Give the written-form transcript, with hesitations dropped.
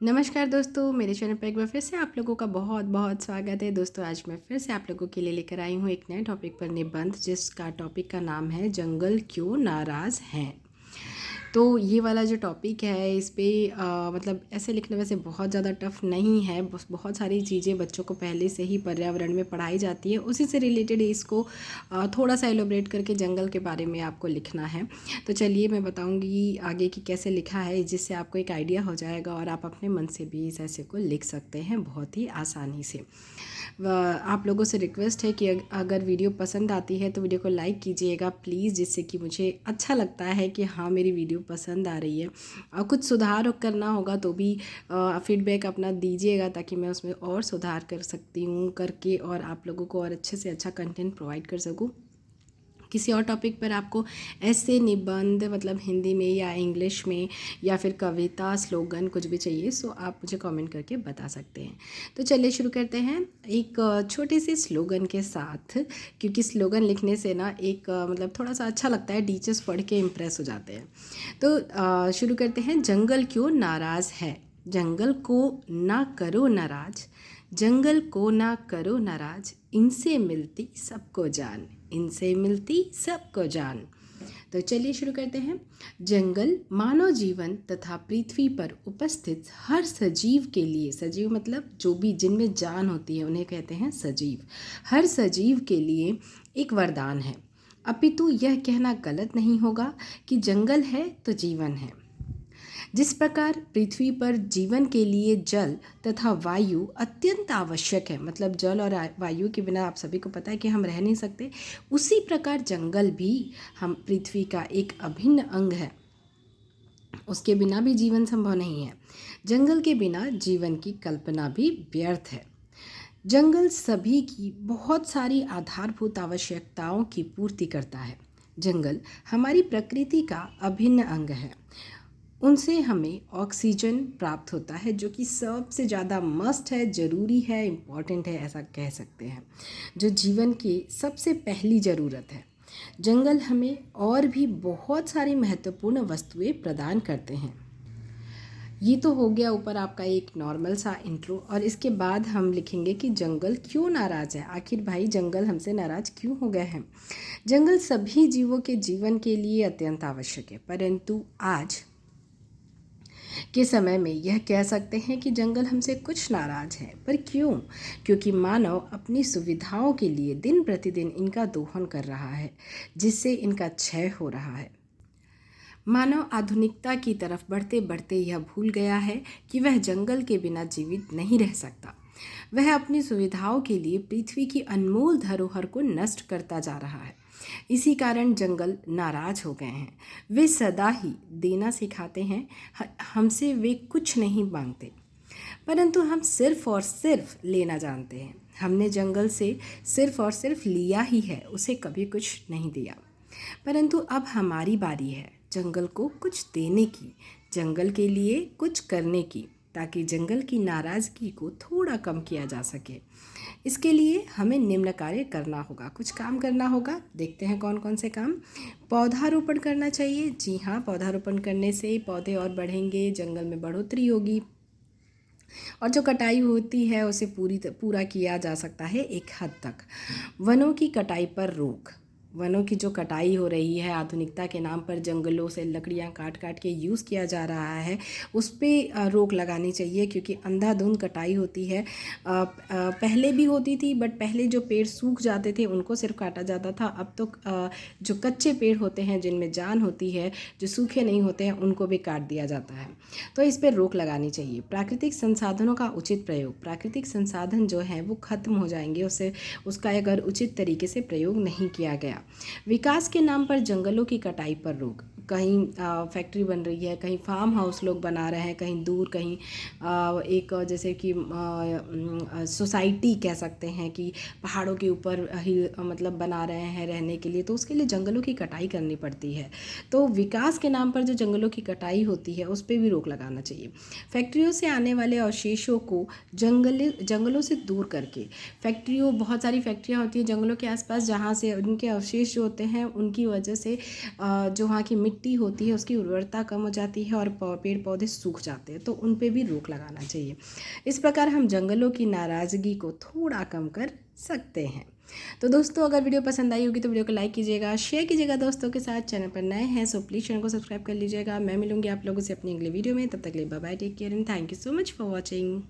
नमस्कार दोस्तों, मेरे चैनल पर एक बार फिर से आप लोगों का बहुत बहुत स्वागत है। दोस्तों आज मैं फिर से आप लोगों के लिए लेकर आई हूँ एक नए टॉपिक पर निबंध, जिसका टॉपिक का नाम है जंगल क्यों नाराज़ हैं। तो ये वाला जो टॉपिक है इस पे मतलब ऐसे लिखने वैसे बहुत ज़्यादा टफ नहीं है। बस बहुत सारी चीज़ें बच्चों को पहले से ही पर्यावरण में पढ़ाई जाती है, उसी से रिलेटेड इसको थोड़ा सा एलोबरेट करके जंगल के बारे में आपको लिखना है। तो चलिए मैं बताऊंगी आगे कि कैसे लिखा है, जिससे आपको एक आइडिया हो जाएगा और आप अपने मन से भी इस ऐसे को लिख सकते हैं बहुत ही आसानी से। आप लोगों से रिक्वेस्ट है कि अगर वीडियो पसंद आती है तो वीडियो को लाइक कीजिएगा प्लीज़, जिससे कि मुझे अच्छा लगता है कि हाँ मेरी वीडियो पसंद आ रही है। और कुछ सुधार करना होगा तो भी फीडबैक अपना दीजिएगा, ताकि मैं उसमें और सुधार कर सकती हूँ करके और आप लोगों को और अच्छे से अच्छा कंटेंट प्रोवाइड कर सकूँ। किसी और टॉपिक पर आपको ऐसे निबंध मतलब हिंदी में या इंग्लिश में या फिर कविता स्लोगन कुछ भी चाहिए सो आप मुझे कमेंट करके बता सकते हैं। तो चलिए शुरू करते हैं एक छोटे से स्लोगन के साथ, क्योंकि स्लोगन लिखने से ना एक मतलब थोड़ा सा अच्छा लगता है, टीचर्स पढ़ के इम्प्रेस हो जाते हैं। तो शुरू करते हैं। जंगल क्यों नाराज़ है। जंगल को ना करो नाराज, जंगल को ना करो नाराज, इनसे मिलती सबको जान, इनसे मिलती सबको जान। तो चलिए शुरू करते हैं। जंगल मानव जीवन तथा पृथ्वी पर उपस्थित हर सजीव के लिए, सजीव मतलब जो भी जिनमें जान होती है उन्हें कहते हैं सजीव, हर सजीव के लिए एक वरदान है। अपितु यह कहना गलत नहीं होगा कि जंगल है तो जीवन है। जिस प्रकार पृथ्वी पर जीवन के लिए जल तथा वायु अत्यंत आवश्यक है, मतलब जल और वायु के बिना आप सभी को पता है कि हम रह नहीं सकते, उसी प्रकार जंगल भी हम पृथ्वी का एक अभिन्न अंग है। उसके बिना भी जीवन संभव नहीं है। जंगल के बिना जीवन की कल्पना भी व्यर्थ है। जंगल सभी की बहुत सारी आधारभूत आवश्यकताओं की पूर्ति करता है। जंगल हमारी प्रकृति का अभिन्न अंग है। उनसे हमें ऑक्सीजन प्राप्त होता है, जो कि सबसे ज़्यादा मस्ट है, ज़रूरी है, इम्पॉर्टेंट है, ऐसा कह सकते हैं, जो जीवन की सबसे पहली ज़रूरत है। जंगल हमें और भी बहुत सारी महत्वपूर्ण वस्तुएं प्रदान करते हैं। ये तो हो गया ऊपर आपका एक नॉर्मल सा इंट्रो, और इसके बाद हम लिखेंगे कि जंगल क्यों नाराज़ है। आखिर भाई जंगल हमसे नाराज़ क्यों हो गए हैं। जंगल सभी जीवों के जीवन के लिए अत्यंत आवश्यक है, परंतु आज के समय में यह कह सकते हैं कि जंगल हमसे कुछ नाराज है। पर क्यों? क्योंकि मानव अपनी सुविधाओं के लिए दिन प्रतिदिन इनका दोहन कर रहा है, जिससे इनका क्षय हो रहा है। मानव आधुनिकता की तरफ बढ़ते बढ़ते यह भूल गया है कि वह जंगल के बिना जीवित नहीं रह सकता। वह अपनी सुविधाओं के लिए पृथ्वी की अनमोल धरोहर को नष्ट करता जा रहा है। इसी कारण जंगल नाराज हो गए हैं। वे सदा ही देना सिखाते हैं, हमसे वे कुछ नहीं मांगते, परंतु हम सिर्फ और सिर्फ लेना जानते हैं। हमने जंगल से सिर्फ और सिर्फ लिया ही है, उसे कभी कुछ नहीं दिया। परंतु अब हमारी बारी है जंगल को कुछ देने की, जंगल के लिए कुछ करने की, ताकि जंगल की नाराज़गी को थोड़ा कम किया जा सके। इसके लिए हमें निम्न कार्य करना होगा, कुछ काम करना होगा। देखते हैं कौन कौन से काम। पौधारोपण करना चाहिए। जी हाँ, पौधारोपण करने से पौधे और बढ़ेंगे, जंगल में बढ़ोतरी होगी, और जो कटाई होती है उसे पूरा किया जा सकता है एक हद तक। वनों की कटाई पर रोक। वनों की जो कटाई हो रही है आधुनिकता के नाम पर, जंगलों से लकड़ियां काट काट के यूज़ किया जा रहा है, उस पर रोक लगानी चाहिए, क्योंकि अंधाधुंध कटाई होती है। पहले भी होती थी, बट पहले जो पेड़ सूख जाते थे उनको सिर्फ काटा जाता था। अब तो जो कच्चे पेड़ होते हैं जिनमें जान होती है, जो सूखे नहीं होते हैं, उनको भी काट दिया जाता है। तो इस पर रोक लगानी चाहिए। प्राकृतिक संसाधनों का उचित प्रयोग। प्राकृतिक संसाधन जो है वो ख़त्म हो जाएंगे उसका अगर उचित तरीके से प्रयोग नहीं किया गया। विकास के नाम पर जंगलों की कटाई पर रोक। कहीं फैक्ट्री बन रही है, कहीं फार्म हाउस लोग बना रहे हैं, कहीं दूर, कहीं एक जैसे कि सोसाइटी कह सकते हैं कि पहाड़ों के ऊपर ही मतलब बना रहे हैं रहने के लिए, तो उसके लिए जंगलों की कटाई करनी पड़ती है। तो विकास के नाम पर जो जंगलों की कटाई होती है उस पर भी रोक लगाना चाहिए। फैक्ट्रियों से आने वाले अवशेषों को जंगलों से दूर करके, बहुत सारी फैक्ट्रियाँ होती हैं जंगलों के आसपास, जहाँ से उनके अवशेष जो होते हैं उनकी वजह से जो वहाँ की मिट्टी होती है उसकी उर्वरता कम हो जाती है और पेड़ पौधे सूख जाते हैं, तो उन पे भी रोक लगाना चाहिए। इस प्रकार हम जंगलों की नाराज़गी को थोड़ा कम कर सकते हैं। तो दोस्तों, अगर वीडियो पसंद आई होगी तो वीडियो को लाइक कीजिएगा, शेयर कीजिएगा दोस्तों के साथ। चैनल पर नए हैं सो प्लीज़ चैनल को सब्सक्राइब कर लीजिएगा। मैं मिलूंगी आप लोगों से अपनी अगले वीडियो में, तब तक के लिए bye bye, take care and thank you so much for watching.